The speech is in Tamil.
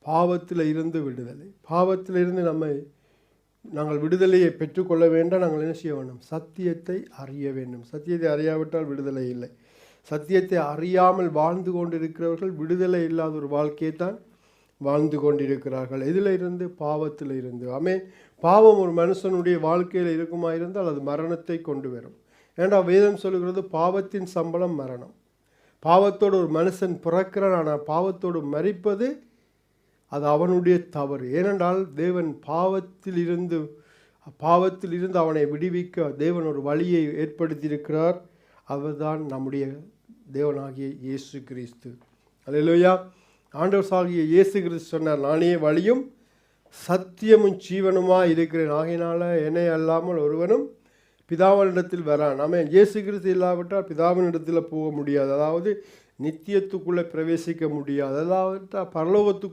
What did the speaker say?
பாவத்தில் இருந்து விடுதலை. பாவத்தில் இருந்து நாங்கள் விடுதலையை பெற்றுக்கொள்ள வேண்டாம். நாங்கள் என்ன செய்ய வேண்டும்? சத்தியத்தை அறிய வேண்டும். சத்தியத்தை அறியாவிட்டால் விடுதலை இல்லை. சத்தியத்தை அறியாமல் வாழ்ந்து கொண்டிருக்கிறவர்கள் விடுதலை இல்லாத ஒரு வாழ்க்கையை தான் வாழ்ந்து கொண்டிருக்கிறார்கள். இதில் இருந்து? பாவத்தில் இருந்து. பாவம் ஒரு மனுஷனுடைய வாழ்க்கையில் இருக்குமா இருந்தால் அது மரணத்தை கொண்டு வரும். ஏன்னா வேதம் சொல்லுகிறது பாவத்தின் சம்பளம் மரணம். பாவத்தோடு ஒரு மனுஷன் பிறக்கிறான், ஆனால் பாவத்தோடு மரிப்பது அது அவனுடைய தவறு. ஏனென்றால் தேவன் பாவத்தில் இருந்து அவனை விடுவிக்க தேவன் ஒரு வழியை ஏற்படுத்தியிருக்கிறார். அவர்தான் நம்முடைய தேவனாகிய இயேசு கிறிஸ்து. அல்லேலூயா. ஆண்டவராகிய இயேசு கிறிஸ்து சொன்னார், நானே வழியும் சத்தியமும் ஜீவனுமாய் இருக்கிறேன், ஆகையினால என்னை அல்லாமல் ஒருவனும் பிதாவினிடத்தில் வரான். இயேசு கிறிஸ்து இல்லாவிட்டால் பிதாவினிடத்தில் போக முடியாது. அதாவது நித்தியத்துக்குள்ளே பிரவேசிக்க முடியாது. அதாவது பரலோகத்துக்கு